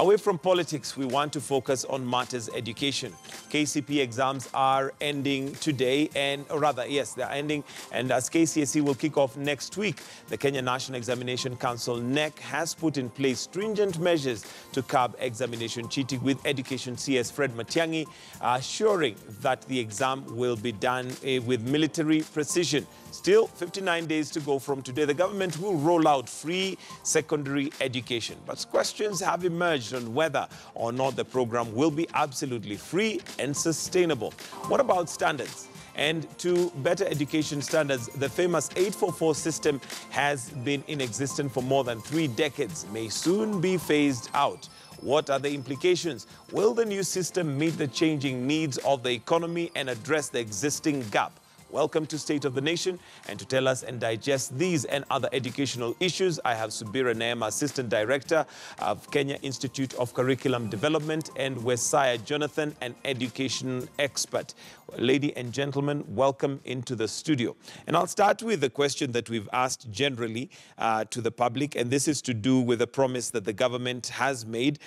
Away from politics, we want to focus on matters education. KCPE exams are ending today, or rather, yes, they're ending. And as KCSE will kick off next week, the Kenya National Examination Council, NEC, has put in place stringent measures to curb examination cheating, with Education CS Fred Matiang'i assuring that the exam will be done with military precision. Still 59 days to go from today. The government will roll out free secondary education, but questions have emerged on whether or not the program will be absolutely free and sustainable. What about standards? And to better education standards, the famous 844 system has been in existence for more than 3 decades, may soon be phased out. What are the implications? Will the new system meet the changing needs of the economy and address the existing gap? Welcome to State of the Nation, and to tell us and digest these and other educational issues, I have Subira Neema, Assistant Director of Kenya Institute of Curriculum Development, and Wesaya Jonathan, an education expert. Ladies and gentlemen, welcome into the studio. And I'll start with the question that we've asked generally to the public, and this is to do with a promise that the government has made,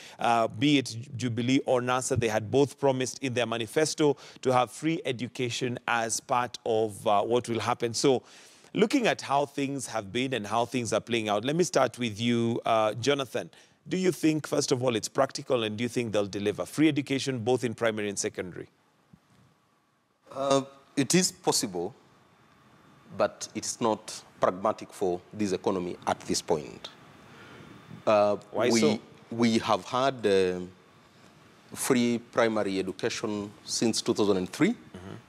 be it Jubilee or NASA. They had both promised in their manifesto to have free education as part of what will happen. So, looking at how things have been and how things are playing out, let me start with you, Jonathan. Do you think, first of all, it's practical, and do you think they'll deliver free education both in primary and secondary? It is possible, but it's not pragmatic for this economy at this point. Why so? We have had free primary education since 2003,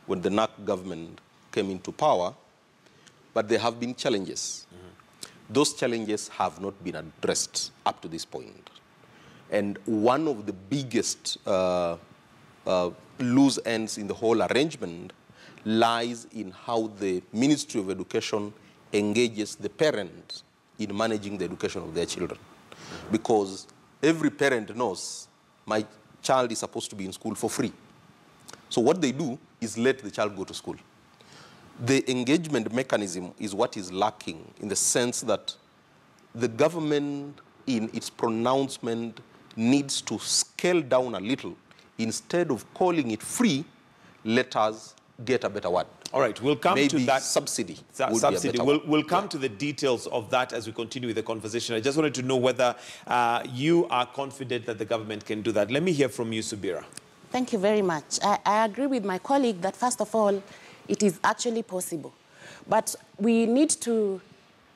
when the NAC government came into power, but there have been challenges. Those challenges have not been addressed up to this point. And one of the biggest loose ends in the whole arrangement lies in how the Ministry of Education engages the parents in managing the education of their children. Because every parent knows my child is supposed to be in school for free. So what they do is let the child go to school. The engagement mechanism is what is lacking, in the sense that the government, in its pronouncement, needs to scale down a little. Instead of calling it free, let us get a better word. All right, we'll come Maybe to that. Subsidy. Subsidy. We'll come to the details of that as we continue with the conversation. I just wanted to know whether you are confident that the government can do that. Let me hear from you, Subira. Thank you very much. I agree with my colleague that, first of all, it is actually possible. But we need to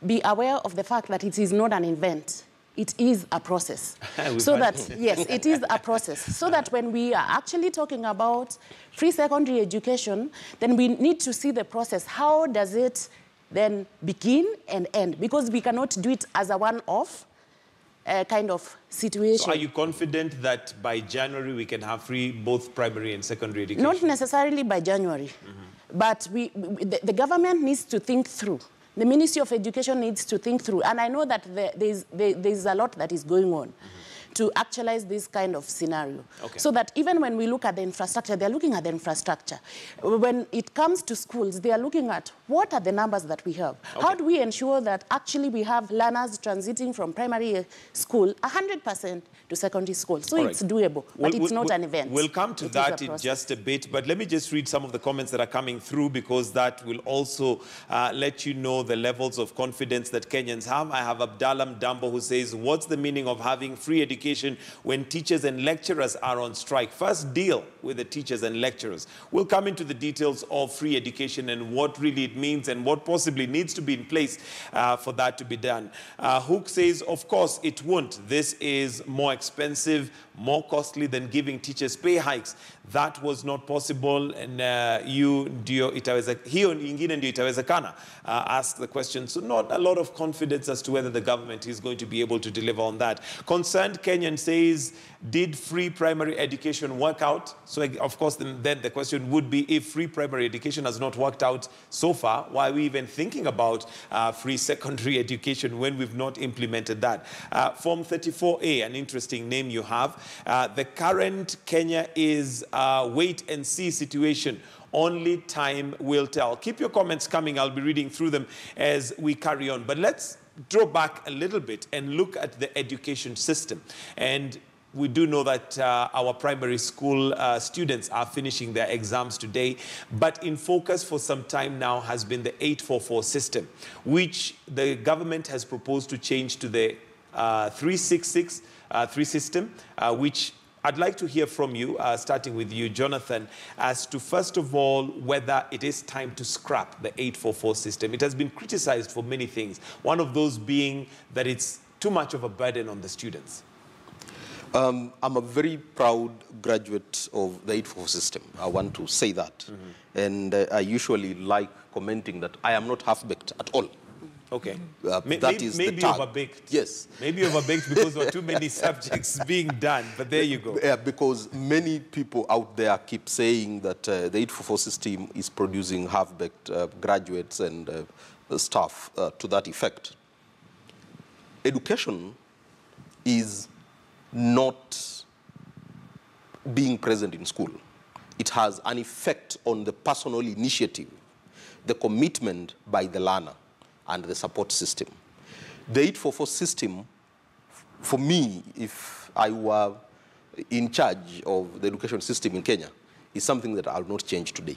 be aware of the fact that it is not an event. It is a process. So that, yes, it is a process. So that when we are actually talking about free secondary education, then we need to see the process. How does it then begin and end? Because we cannot do it as a one-off kind of situation. So are you confident that by January we can have free both primary and secondary education? Not necessarily by January, but the government needs to think through. The Ministry of Education needs to think through, and I know that there's a lot that is going on to actualize this kind of scenario. Okay. So that even when we look at the infrastructure, they're looking at the infrastructure. When it comes to schools, they are looking at what are the numbers that we have. Okay. How do we ensure that actually we have learners transiting from primary school 100% to secondary school? So it's doable, but it's not an event. We'll come to that in just a bit, but let me just read some of the comments that are coming through, because that will also let you know the levels of confidence that Kenyans have. I have Abdallah Mdambo, who says, what's the meaning of having free education when teachers and lecturers are on strike? First, deal with the teachers and lecturers. We'll come into the details of free education and what really it means and what possibly needs to be in place for that to be done. Hook says, of course it won't. This is more expensive, more costly than giving teachers pay hikes. That was not possible. And ask the question. So not a lot of confidence as to whether the government is going to be able to deliver on that. Concerned Kenyan says, did free primary education work out? So of course then the question would be, if free primary education has not worked out so far, why are we even thinking about free secondary education when we've not implemented that? Form 34A, an interesting name you have. The current Kenya is wait and see situation. Only time will tell. Keep your comments coming. I'll be reading through them as we carry on. But let's draw back a little bit and look at the education system. And we do know that our primary school students are finishing their exams today, but in focus for some time now has been the 844 system, which the government has proposed to change to the 3 system, which I'd like to hear from you, starting with you, Jonathan, as to, first of all, whether it is time to scrap the 844 system. It has been criticized for many things, one of those being that it's too much of a burden on the students. I'm a very proud graduate of the 844 system. I want to say that. Mm-hmm. And I usually like commenting that I am not half-baked at all. Okay. Maybe overbaked. Yes. Maybe overbaked because there are too many subjects being done, but there you go. Yeah, because many people out there keep saying that the 844 system is producing half-baked graduates and staff to that effect. Education is not being present in school. It has an effect on the personal initiative, the commitment by the learner, and the support system. The 844 system, for me, if I were in charge of the education system in Kenya, is something that I'll not change today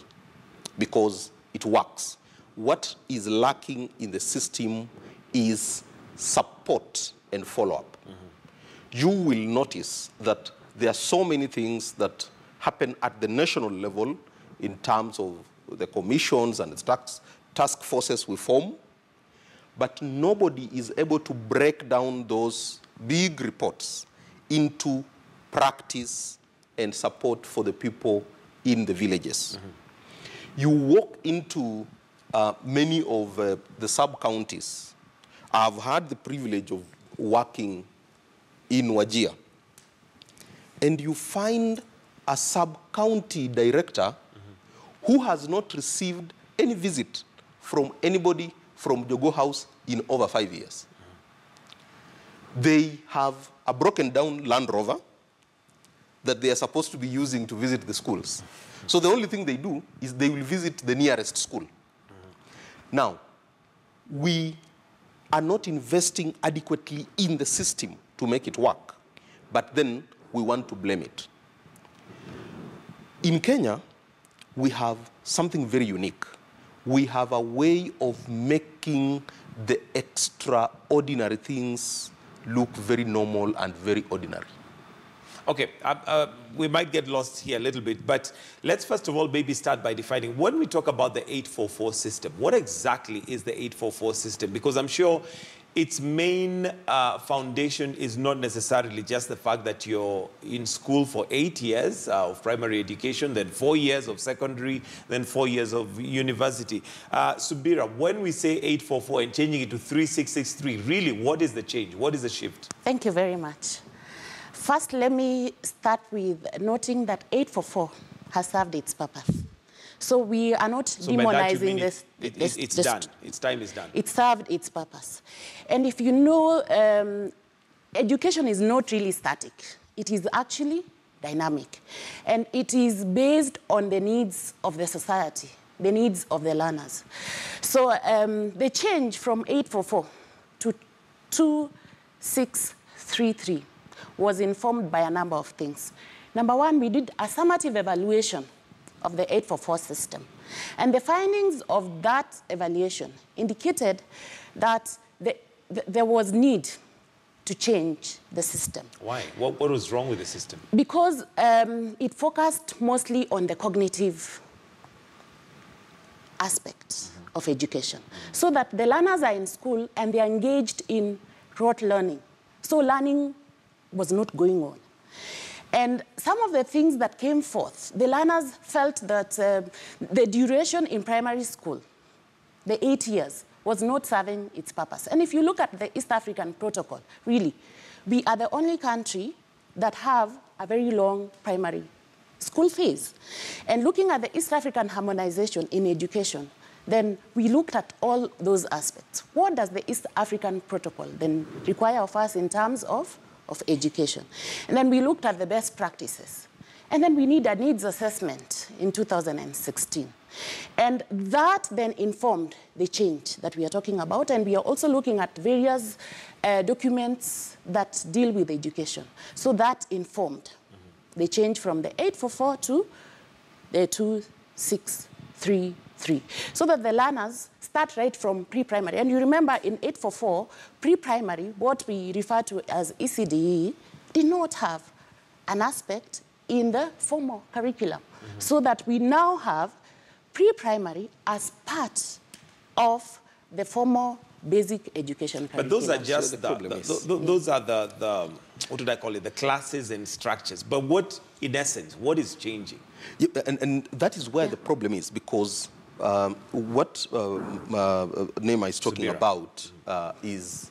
because it works. What is lacking in the system is support and follow-up. Mm-hmm. You will notice that there are so many things that happen at the national level in terms of the commissions and the task forces we form, but nobody is able to break down those big reports into practice and support for the people in the villages. Mm-hmm. You walk into many of the sub-counties. I've had the privilege of working in Wajir, and you find a sub-county director mm-hmm. who has not received any visit from anybody from Jogo House in over 5 years. They have a broken down Land Rover that they are supposed to be using to visit the schools. So the only thing they do is they will visit the nearest school. Now, we are not investing adequately in the system to make it work, but then we want to blame it. In Kenya, we have something very unique. We have a way of making the extraordinary things look very normal and very ordinary. Okay, we might get lost here a little bit, but let's first of all maybe start by defining, when we talk about the 844 system, what exactly is the 844 system? Because I'm sure its main foundation is not necessarily just the fact that you're in school for 8 years of primary education, then 4 years of secondary, then 4 years of university. Subira, when we say 844 and changing it to 3663, really, what is the change? What is the shift? Thank you very much. First, let me start with noting that 844 has served its purpose. So we are not demonizing this. It's done. Its time is done. It served its purpose. And if you know, education is not really static. It is actually dynamic. And it is based on the needs of the society, the needs of the learners. So the change from 844 to 2633 was informed by a number of things. Number one, we did a summative evaluation of the 844 system. And the findings of that evaluation indicated that there was need to change the system. Why? What was wrong with the system? Because it focused mostly on the cognitive aspects of education, so that the learners are in school and they are engaged in rote learning. So learning was not going on. And some of the things that came forth, the learners felt that the duration in primary school, the 8 years, was not serving its purpose. And if you look at the East African protocol, really, we are the only country that have a very long primary school phase. And looking at the East African harmonization in education, then we looked at all those aspects. What does the East African protocol then require of us in terms of education? And then we looked at the best practices. And then we need a needs assessment in 2016. And that then informed the change that we are talking about. And we are also looking at various documents that deal with education. So that informed the change from the 844 to the 2633. So that the learners start right from pre-primary. And you remember in 844, pre-primary, what we refer to as ECDE, did not have an aspect in the formal curriculum. So that we now have pre-primary as part of the formal basic education curriculum. But those are just those are the what would I call it, the classes and structures. But what, in essence, what is changing? Yeah, and that is where the problem is, because what Neema is talking about is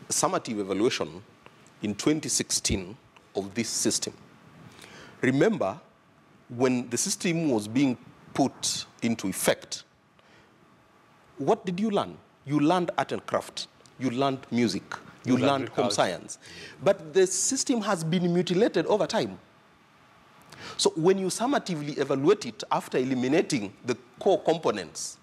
summative evaluation in 2016 of this system. Remember, when the system was being put into effect, what did you learn? You learned art and craft. You learned music. You learned home science. But the system has been mutilated over time. So when you summatively evaluate it after eliminating the core components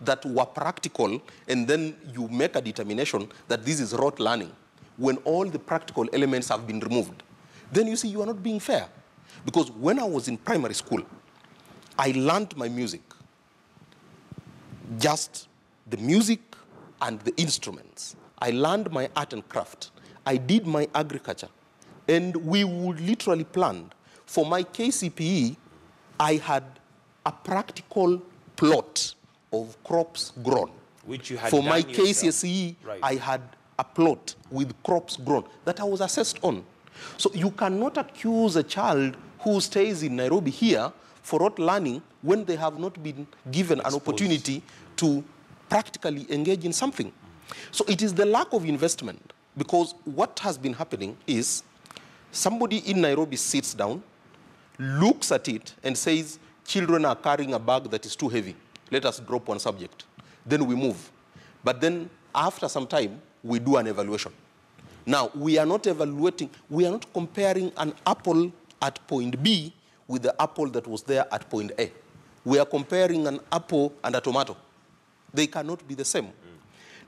that were practical, and then you make a determination that this is rote learning, when all the practical elements have been removed, then you see you are not being fair. Because when I was in primary school, I learned my music, just the music and the instruments. I learned my art and craft. I did my agriculture. And we would literally plan. For my KCPE, I had a practical plot of crops grown. Which you had For done my yourself. KCSE, Right. I had a plot with crops grown that I was assessed on. So you cannot accuse a child who stays in Nairobi here for not learning when they have not been given an opportunity to practically engage in something. So it is the lack of investment, because what has been happening is somebody in Nairobi sits down, looks at it and says, children are carrying a bag that is too heavy. Let us drop one subject. Then we move. But then after some time, we do an evaluation. Now, we are not evaluating, we are not comparing an apple at point B with the apple that was there at point A. We are comparing an apple and a tomato. They cannot be the same.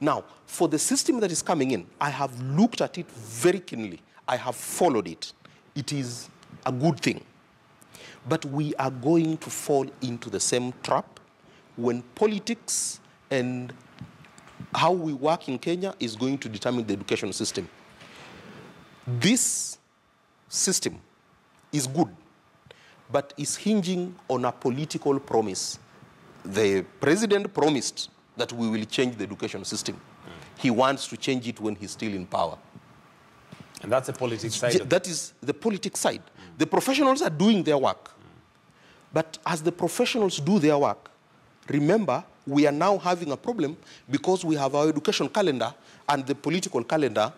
Now, for the system that is coming in, I have looked at it very keenly. I have followed it. It is a good thing. But we are going to fall into the same trap when politics and how we work in Kenya is going to determine the education system. This system is good, but is hinging on a political promise. The president promised that we will change the education system. He wants to change it when he's still in power. And that's the politics side. That is the politics side. The professionals are doing their work. But as the professionals do their work, remember, we are now having a problem because we have our education calendar and the political calendar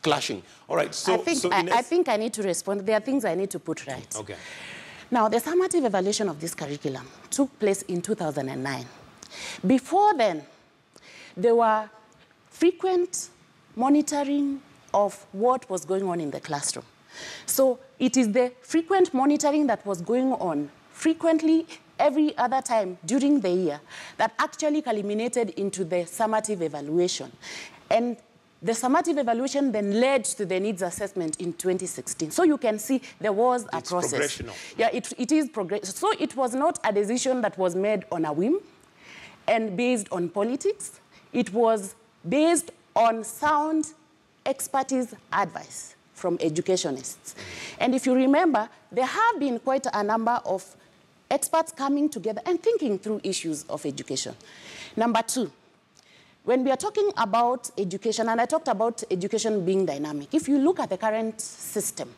clashing. All right, so I think I need to respond. There are things I need to put right. Okay. Now, the summative evaluation of this curriculum took place in 2009. Before then, there were frequent monitoring of what was going on in the classroom. So it is the frequent monitoring that was going on frequently every other time during the year that actually culminated into the summative evaluation. And the summative evaluation then led to the needs assessment in 2016. So you can see there was a process. It's progressional. Yeah, it is progressive. So it was not a decision that was made on a whim and based on politics. It was based on sound expertise advice from educationists. And if you remember, there have been quite a number of experts coming together and thinking through issues of education. Number two, when we are talking about education, and I talked about education being dynamic, if you look at the current system,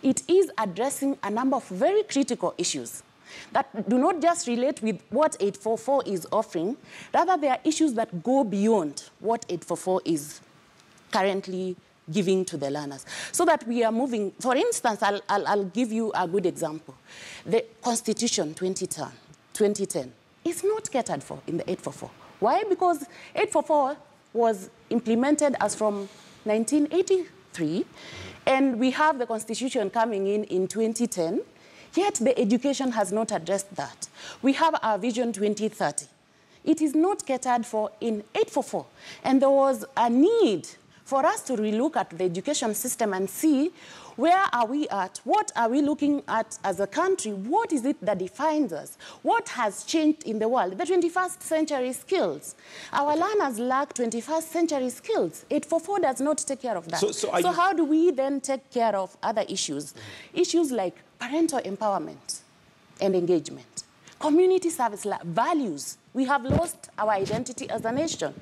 it is addressing a number of very critical issues that do not just relate with what 844 is offering, rather there are issues that go beyond what 844 is currently giving to the learners. So that we are moving, for instance, I'll give you a good example. The Constitution 2010 is not catered for in the 844. Why? Because 844 was implemented as from 1983, and we have the Constitution coming in 2010. Yet the education has not addressed that. We have our Vision 2030. It is not catered for in 844. And there was a need for us to relook at the education system and see where are we at, what are we looking at as a country, what is it that defines us, what has changed in the world, the 21st century skills. Our learners lack 21st century skills. 844 does not take care of that. So how do we then take care of other issues? Issues like parental empowerment and engagement, community service, values. We have lost our identity as a nation.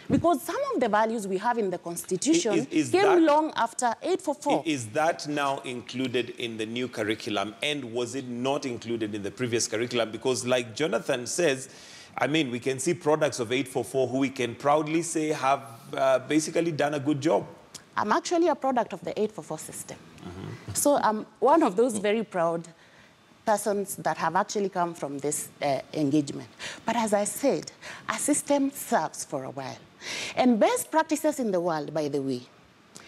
Because some of the values we have in the Constitution came long after 844. Is that now included in the new curriculum? And was it not included in the previous curriculum? Because like Jonathan says, I mean, we can see products of 844 who we can proudly say have basically done a good job. I'm actually a product of the 844 system. So I'm one of those very proud persons that have actually come from this engagement. But as I said, a system serves for a while. And best practices in the world, by the way,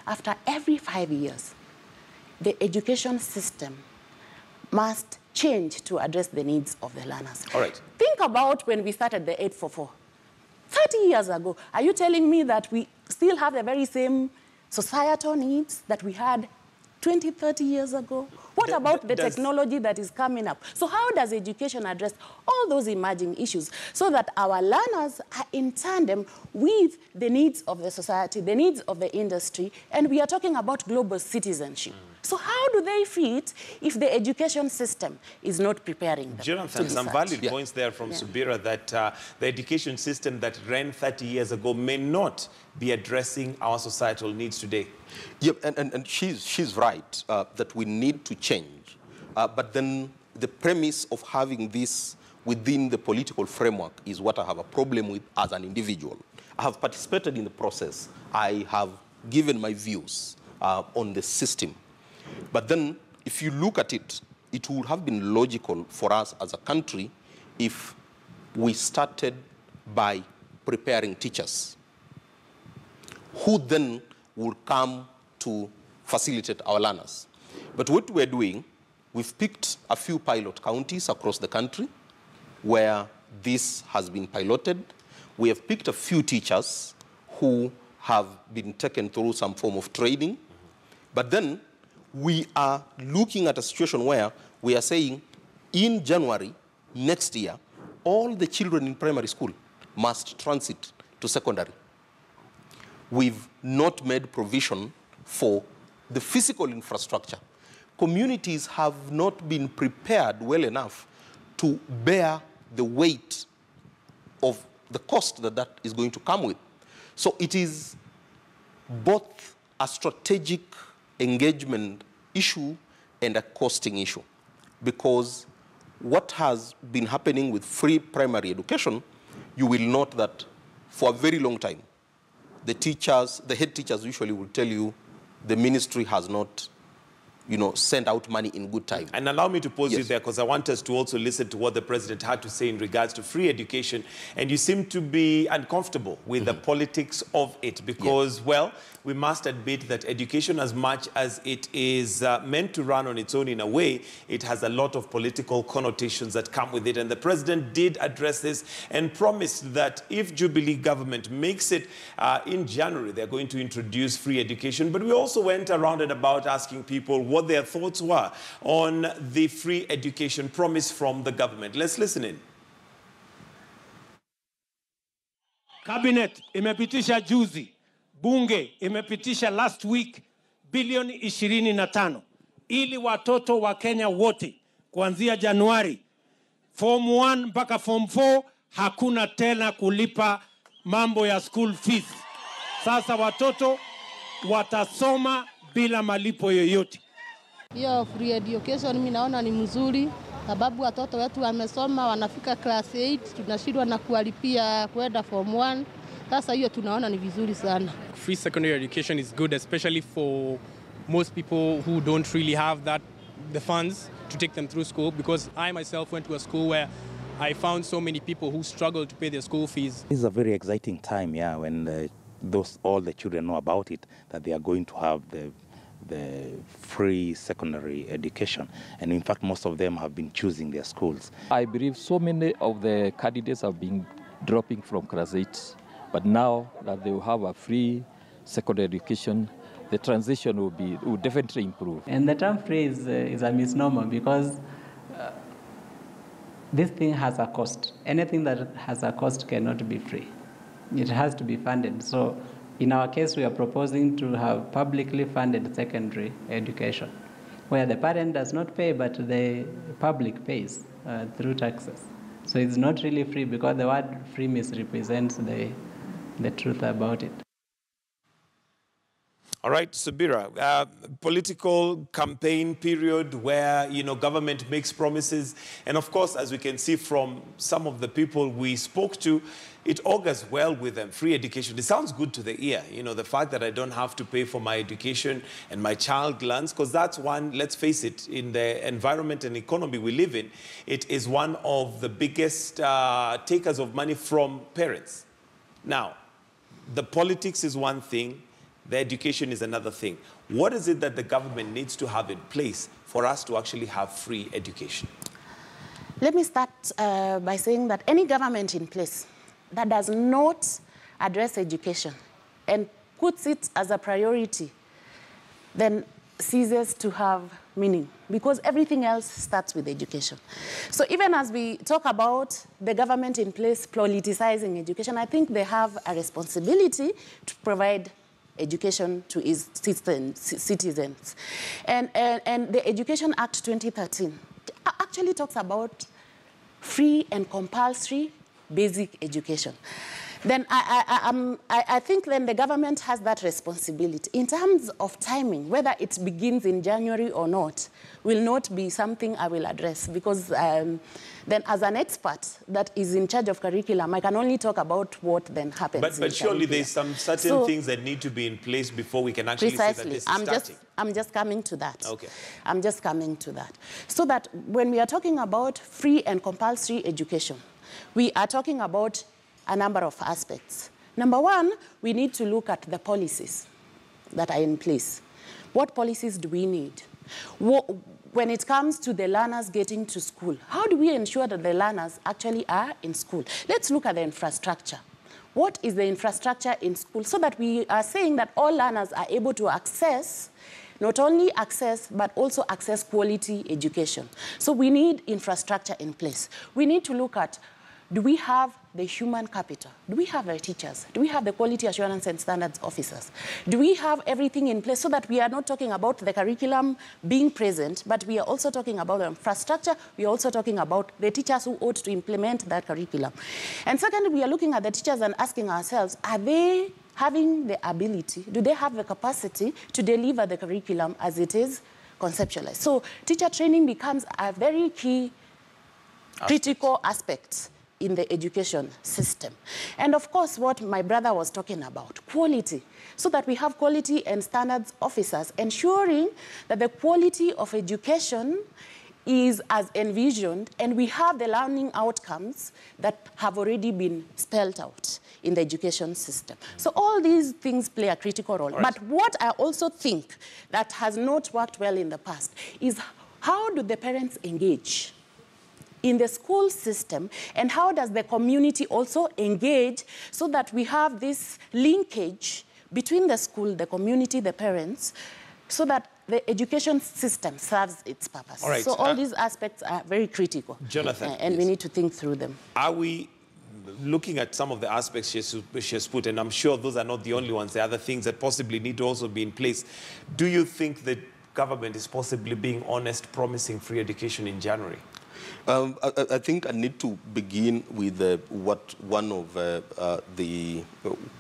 after every 5 years, the education system must change to address the needs of the learners. All right. Think about when we started the 844. 30 years ago, are you telling me that we still have the very same societal needs that we had 20, 30 years ago? What about the technology that is coming up? So how does education address all those emerging issues so that our learners are in tandem with the needs of the society, the needs of the industry, and we are talking about global citizenship. So how do they fit if the education system is not preparing them? Jonathan, some valid points there from Subira that the education system that ran 30 years ago may not be addressing our societal needs today. Yep, and she's right that we need to change. But then the premise of having this within the political framework is what I have a problem with as an individual. I have participated in the process. I have given my views on the system. But then, if you look at it, it would have been logical for us as a country if we started by preparing teachers who then would come to facilitate our learners. But what we're doing, we've picked a few pilot counties across the country where this has been piloted. We have picked a few teachers who have been taken through some form of training. But then we are looking at a situation where we are saying in January next year, all the children in primary school must transit to secondary. We've not made provision for the physical infrastructure. Communities have not been prepared well enough to bear the weight of the cost that that is going to come with. So it is both a strategic engagement issue and a costing issue, because what has been happening with free primary education, you will note that for a very long time, the teachers, the head teachers usually will tell you the ministry has not, sent out money in good time. And allow me to pause you there, because I want us to also listen to what the president had to say in regards to free education. And you seem to be uncomfortable with the politics of it, because, well, we must admit that education, as much as it is meant to run on its own in a way, it has a lot of political connotations that come with it. And the president did address this and promised that if Jubilee government makes it in January, they're going to introduce free education. But we also went around and about asking people what their thoughts were on the free education promise from the government. Let's listen in. Cabinet imepitisha juzi, bunge imepitisha last week bilioni 25 ili watoto wa Kenya wote kuanzia Januari form 1 mpaka form 4 hakuna tena kulipa mambo ya school fees. Sasa watoto watasoma bila malipo yoyote. Hiyo free education mimi naona ni mzuri, sababu watoto wetu wamesoma wanafika class 8 tunashindwa na kuwalipia kwenda form 1. Sasa hiyo tunaona ni vizuri sana. Free secondary education is good, especially for most people who don't really have the funds to take them through school, because I myself went to a school where I found so many people who struggle to pay their school fees. This is a very exciting time, when all the children know about it, that they are going to have the the free secondary education. And in fact, most of them have been choosing their schools. I believe so many of the candidates have been dropping from class 8, but now that they will have a free secondary education, the transition will definitely improve. And the term free is a misnomer because this thing has a cost. Anything that has a cost cannot be free. It has to be funded. So in our case, we are proposing to have publicly funded secondary education, where the parent does not pay, but the public pays through taxes. So it's not really free because the word free misrepresents the truth about it. All right, Subira, political campaign period where, government makes promises. And of course, as we can see from some of the people we spoke to, it augurs well with them. Free education, it sounds good to the ear. The fact that I don't have to pay for my education and my child learns, because that's one, let's face it, in the environment and economy we live in, it is one of the biggest takers of money from parents. Now, the politics is one thing, the education is another thing. What is it that the government needs to have in place for us to actually have free education? Let me start by saying that any government in place that does not address education and puts it as a priority then ceases to have meaning, because everything else starts with education. So even as we talk about the government in place politicizing education, I think they have a responsibility to provide education to its citizens. And the Education Act 2013 actually talks about free and compulsory basic education. Then I think then the government has that responsibility. In terms of timing, whether it begins in January or not, will not be something I will address, because then as an expert that is in charge of curriculum, I can only talk about what then happens. But surely there's some certain things that need to be in place before we can actually say that this is starting. I'm just coming to that. Okay. I'm just coming to that. So that when we are talking about free and compulsory education, we are talking about a number of aspects. Number one, we need to look at the policies that are in place. What policies do we need? When it comes to the learners getting to school, how do we ensure that the learners actually are in school? Let's look at the infrastructure. What is the infrastructure in school, so that we are saying that all learners are able to access, not only access, but also access quality education. So we need infrastructure in place. We need to look at, do we have the human capital? Do we have the teachers? Do we have the quality assurance and standards officers? Do we have everything in place, so that we are not talking about the curriculum being present, but we are also talking about the infrastructure, we are also talking about the teachers who ought to implement that curriculum. And secondly, we are looking at the teachers and asking ourselves, are they having the ability, do they have the capacity to deliver the curriculum as it is conceptualized? So teacher training becomes a very key, critical aspect in the education system. And of course, what my brother was talking about, quality, so that we have quality and standards officers, ensuring that the quality of education is as envisioned, and we have the learning outcomes that have already been spelled out in the education system. So all these things play a critical role. Right. But what I also think that has not worked well in the past is, how do the parents engage in the school system, and how does the community also engage, so that we have this linkage between the school, the community, the parents, so that the education system serves its purpose. All right. So all these aspects are very critical. Jonathan, and we need to think through them. Are we looking at some of the aspects she has put, and I'm sure those are not the only ones, there are other things that possibly need to also be in place. Do you think the government is possibly being honest, promising free education in January? I think I need to begin with what one of the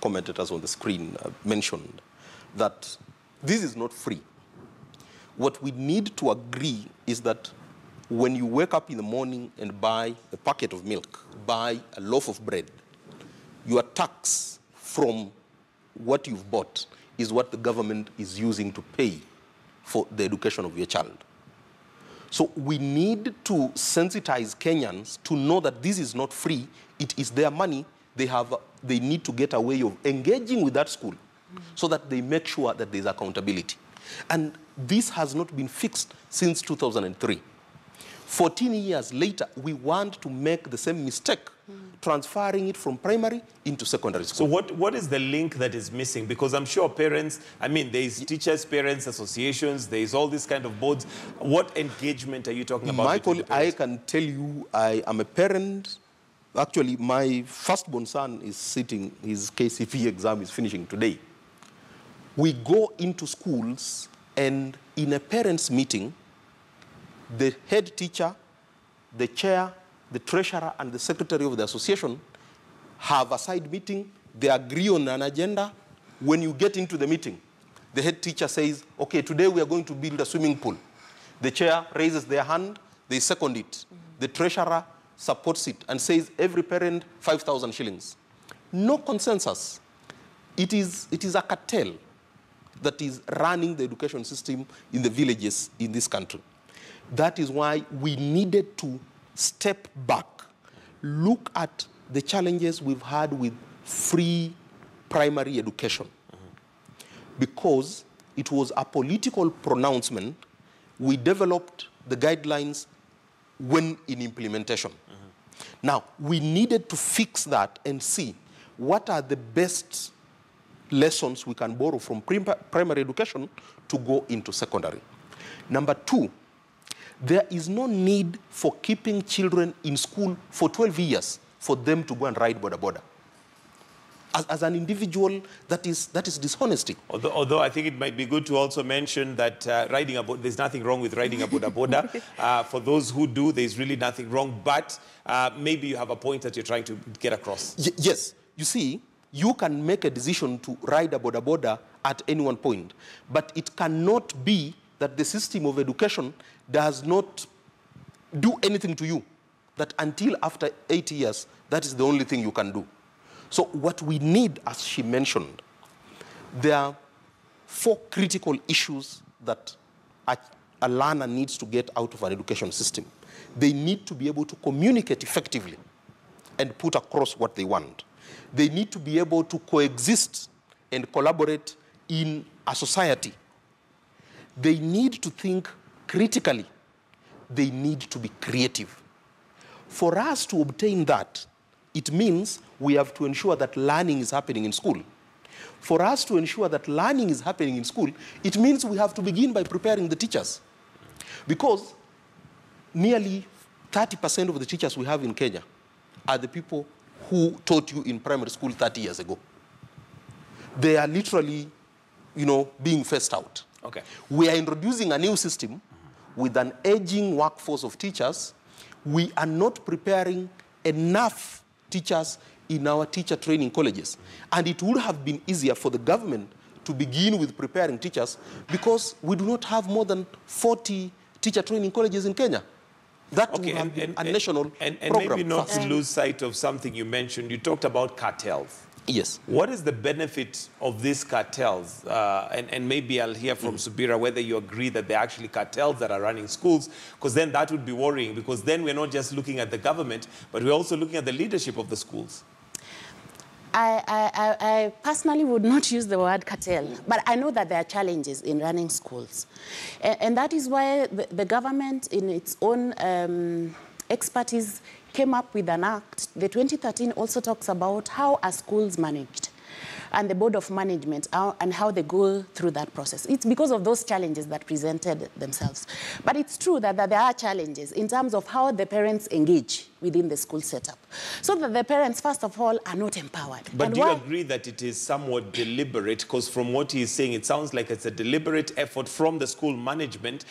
commentators on the screen mentioned, that this is not free. What we need to agree is that when you wake up in the morning and buy a packet of milk, buy a loaf of bread, your tax from what you've bought is what the government is using to pay for the education of your child. So we need to sensitize Kenyans to know that this is not free. It is their money. They need to get a way of engaging with that school so that they make sure that there's accountability. And this has not been fixed since 2003. 14 years later, we want to make the same mistake, transferring it from primary into secondary school. So what is the link that is missing? Because I'm sure parents, I mean, there's teachers, parents associations, there's all these kind of boards. What engagement are you talking about? Michael, I can tell you, I am a parent. Actually, my firstborn son is sitting, his KCP exam is finishing today. We go into schools, and in a parents' meeting, the head teacher, the chair, the treasurer, and the secretary of the association have a side meeting. They agree on an agenda. When you get into the meeting, the head teacher says, okay, today we are going to build a swimming pool. The chair raises their hand, they second it. The treasurer supports it and says, every parent, 5,000 shillings. No consensus. It is a cartel that is running the education system in the villages in this country. That is why we needed to step back, look at the challenges we've had with free primary education. Because it was a political pronouncement, we developed the guidelines when in implementation. Now, we needed to fix that and see what are the best lessons we can borrow from primary education to go into secondary. Number two, there is no need for keeping children in school for 12 years for them to go and ride boda. As an individual, that is dishonesty. Although I think it might be good to also mention that there's nothing wrong with riding a boda. For those who do, there's really nothing wrong. But maybe you have a point that you're trying to get across. Yes. You see, you can make a decision to ride a boda at any one point. But it cannot be that the system of education does not do anything to you, that until after 8 years, that is the only thing you can do. So what we need, as she mentioned, there are 4 critical issues that a learner needs to get out of an education system. They need to be able to communicate effectively and put across what they want. They need to be able to coexist and collaborate in a society. They need to think critically. They need to be creative. For us to obtain that, it means we have to ensure that learning is happening in school. For us to ensure that learning is happening in school, it means we have to begin by preparing the teachers. Because nearly 30% of the teachers we have in Kenya are the people who taught you in primary school 30 years ago. They are literally, being phased out. Okay. We are introducing a new system with an aging workforce of teachers. We are not preparing enough teachers in our teacher training colleges. And it would have been easier for the government to begin with preparing teachers because we do not have more than 40 teacher training colleges in Kenya. That would have been a national program. And maybe not to lose sight of something you mentioned. You talked about cartels. Yes. What is the benefit of these cartels? And maybe I'll hear from Subira whether you agree that they're actually cartels that are running schools, because then that would be worrying, because then we're not just looking at the government, but we're also looking at the leadership of the schools. I personally would not use the word cartel, but I know that there are challenges in running schools. And that is why the government, in its own expertise, came up with an act. The 2013 also talks about how are schools managed and the board of management and how they go through that process. It's because of those challenges that presented themselves. But it's true that there are challenges in terms of how the parents engage within the school setup. So that the parents, first of all, are not empowered. But do you agree that it is somewhat deliberate? Because from what he is saying, it sounds like it's a deliberate effort from the school management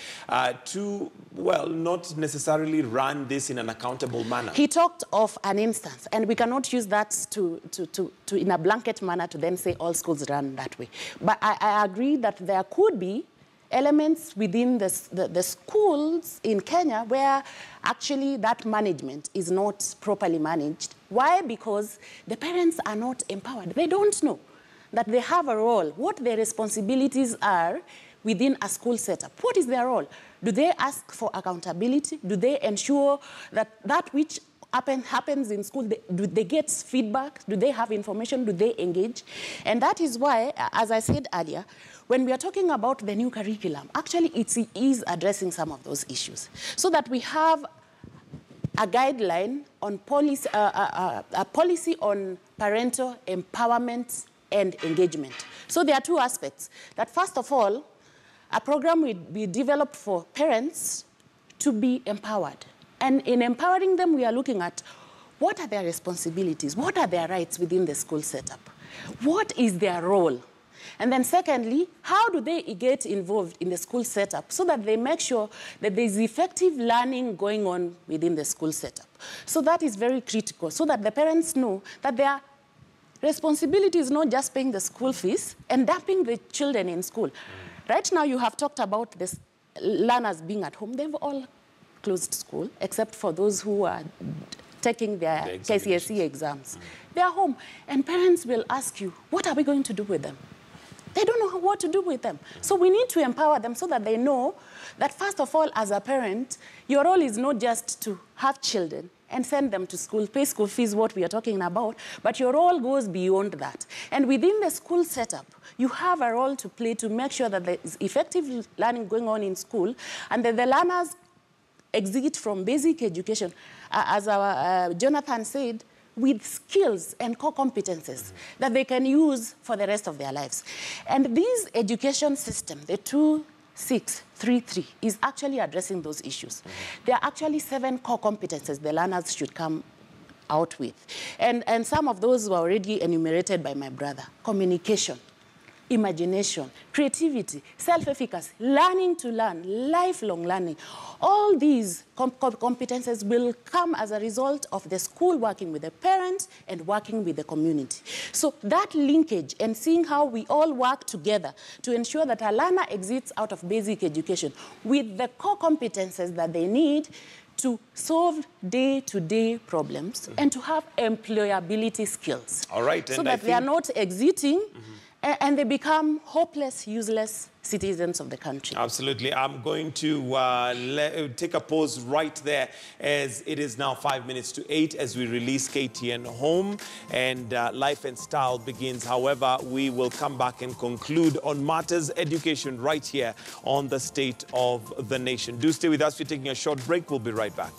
to, well, not necessarily run this in an accountable manner. He talked of an instance, and we cannot use that to in a blanket manner to then say all schools run that way. But I agree that there could be elements within the schools in Kenya where actually that management is not properly managed. Why? Because the parents are not empowered. They don't know that they have a role, what their responsibilities are within a school setup. What is their role? Do they ask for accountability? Do they ensure that that which happens in school? Do they get feedback? Do they have information? Do they engage? And that is why, as I said earlier, when we are talking about the new curriculum, actually it is addressing some of those issues so that we have a guideline on policy, a policy on parental empowerment and engagement. So there are two aspects. That first of all, a program will be developed for parents to be empowered. And in empowering them, we are looking at what are their responsibilities, what are their rights within the school setup, what is their role. And then secondly, how do they get involved in the school setup so that they make sure that there's effective learning going on within the school setup. So that is very critical, so that the parents know that their responsibility is not just paying the school fees and dumping the children in school. Right now you have talked about the learners being at home. They've all closed school, except for those who are taking their KCSE exams. They are home, and parents will ask you, what are we going to do with them? They don't know what to do with them. So we need to empower them so that they know that, first of all, as a parent, your role is not just to have children and send them to school, pay school fees, what we are talking about, but your role goes beyond that. And within the school setup, you have a role to play to make sure that there is effective learning going on in school and that the learners exit from basic education, as our Jonathan said, with skills and core competences that they can use for the rest of their lives. And this education system, the 2633, is actually addressing those issues. There are actually 7 core competences the learners should come out with. And some of those were already enumerated by my brother. Communication, imagination, creativity, self-efficacy, learning to learn, lifelong learning. All these competences will come as a result of the school working with the parents and working with the community. So that linkage and seeing how we all work together to ensure that a learner exits out of basic education with the core competences that they need to solve day-to-day problems and to have employability skills. All right. So that they are not exiting and they become hopeless, useless citizens of the country. Absolutely. I'm going to take a pause right there as it is now 8:05 as we release KTN Home and Life and Style begins. However, we will come back and conclude on matters education right here on the State of the Nation. Do stay with us. We're taking a short break. We'll be right back.